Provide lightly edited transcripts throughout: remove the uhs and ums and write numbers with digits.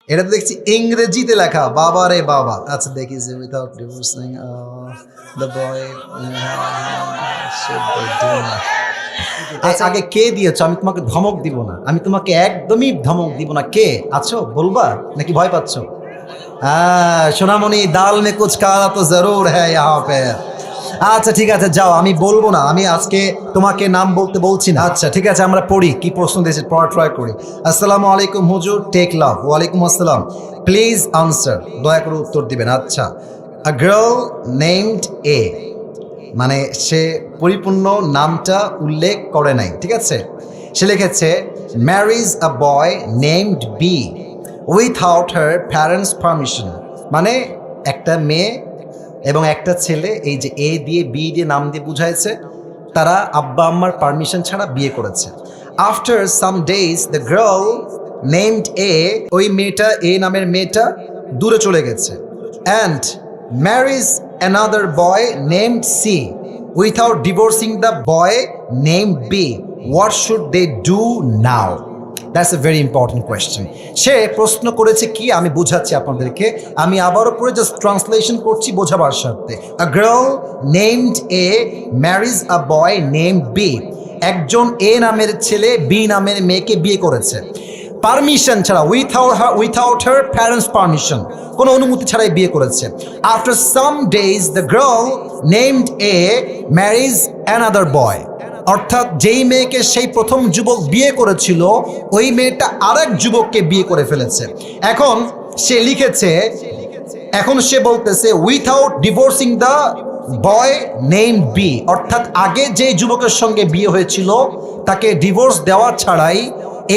এটা তো দেখছি ইংরেজিতে লেখা, বাবা রে বাবা। আচ্ছা দেখি যে উইথাউট ডিভোর্সিং দ্য বয় আগে কে দিয়েছো? আমি তোমাকে ধমক দিব না, আমি তোমাকে একদমই ধমক দিব না। কে আছো বলবা নাকি ভয় পাচ্ছ? সোনামণি, দাল মে কুছ কালা তো জরুর হ্যায় ইহাঁ পে। আচ্ছা ঠিক আছে, যাও, আমি বলবো না, আমি আজকে তোমাকে নাম বলতে বলছি না। আচ্ছা ঠিক আছে, আমরা পড়ি, কি প্রশ্ন দিয়েছে পড়া ট্রাই করি। আসসালামু আলাইকুম হুজুর, টেক লাভ। ওয়ালাইকুম আসসালাম, প্লিজ আনসার, দয়া করে উত্তর দিবেন। আচ্ছা, আ গার্ল নেমড এ, মানে সে পরিপূর্ণ নামটা উল্লেখ করে নাই, ঠিক আছে। সে লিখেছে marriage a boy named B without her parents permission, মানে একটা মেয়ে এবং একটা ছেলে, এই যে এ দিয়ে বি দিয়ে নাম দিয়ে বুঝাইছে, তারা আব্বা আম্মার পারমিশন ছাড়া বিয়ে করেছে। After some days the girl named A, ওই মেয়েটা, এ নামের মেয়েটা দূরে চলে গেছে। And marriage another boy named C without divorcing the boy named B, what should they do now? That's a very important question. সে প্রশ্ন করেছে কি, আমি বুঝাচ্ছি আপনাদেরকে, আমি আবারও পরে জাস্ট ট্রান্সলেশন করছি বোঝাবার স্বার্থে। A girl named A marriage a boy named B, একজন এ নামের ছেলে বি নামের মেয়েকে বিয়ে করেছে পারমিশন ছাড়া, উইথাউট হার প্যারেন্টস পারমিশন, কোনো অনুমতি ছাড়াই বিয়ে করেছে। After some days the girl named A marriage another boy, অর্থাৎ যেই মেয়েকে সেই প্রথম যুবক বিয়ে করেছিল, ওই মেয়েটা আরেক যুবককে বিয়ে করে ফেলেছে। এখন সে লিখেছে, এখন সে বলতেছে without divorcing the boy name B, অর্থাৎ আগে যে যুবকের সঙ্গে বিয়ে হয়েছিল তাকে ডিভোর্স দেওয়া ছাড়াই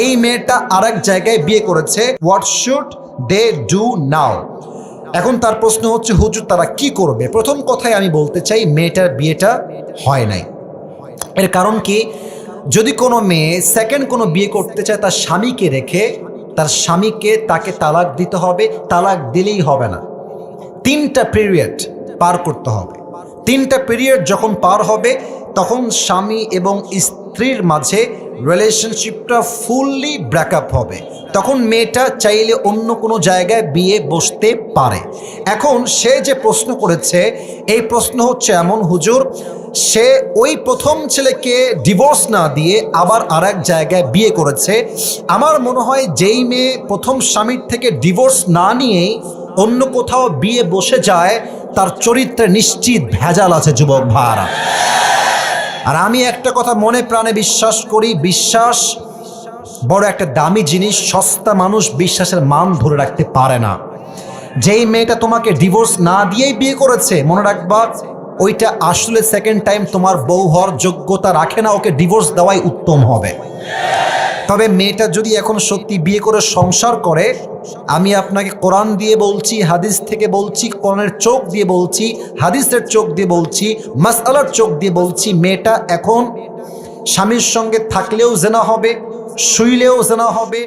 এই মেয়েটা আরেক জায়গায় বিয়ে করেছে। What should they do now? এখন তার প্রশ্ন হচ্ছে হুজুর তারা কি করবে? প্রথম কথায় আমি বলতে চাই, মেয়েটার বিয়েটা হয় নাই। এর কারণ কি, যদি কোনো মেয়ে সেকেন্ড কোনো বিয়ে করতে চায় তার স্বামীকে রেখে, তার স্বামীকে তাকে তালাক দিতে হবে। তালাক দিলেই হবে না, 3টা পিরিয়ড পার করতে হবে। 3টা পিরিয়ড যখন পার হবে, তখন স্বামী এবং স্ত্রীর মাঝে রিলেশনশিপটা ফুললি ব্রেকআপ হবে। তখন মেয়েটা চাইলে অন্য কোনো জায়গায় বিয়ে বসতে পারে। এখন সে যে প্রশ্ন করেছে, এই প্রশ্ন হচ্ছে এমন, হুজুর সে ওই প্রথম ছেলেকে ডিভোর্স না দিয়ে আবার আরেক জায়গায় বিয়ে করেছে। আমার মনে হয় যেই মেয়ে প্রথম স্বামীর থেকে ডিভোর্স না নিয়েই অন্য কোথাও বিয়ে বসে যায়, তার চরিত্রে নিশ্চিত ভেজাল আছে যুবক ভাইরা। আর আমি একটা কথা মনে প্রাণে বিশ্বাস করি, বিশ্বাস বড় একটা দামি জিনিস, সস্তা মানুষ বিশ্বাসের মান ধরে রাখতে পারে না। যেই মেয়েটা তোমাকে ডিভোর্স না দিয়েই বিয়ে করেছে, মনে রাখবা ওইটা আসলে সেকেন্ড টাইম তোমার বউ হওয়ার যোগ্যতা রাখে না, ওকে ডিভোর্স দেওয়াই উত্তম হবে। তবে মেয়েটা যদি এখন সত্যি বিয়ে করে সংসার করে, আমি আপনাকে কোরআন দিয়ে বলছি, হাদিস থেকে বলছি, কোরআনের চোখ দিয়ে বলছি, হাদিসের চোখ দিয়ে বলছি, মাসআলার চোখ দিয়ে বলছি, মেয়েটা এখন স্বামীর সঙ্গে থাকলেও জেনা হবে, শুইলেও জেনা হবে।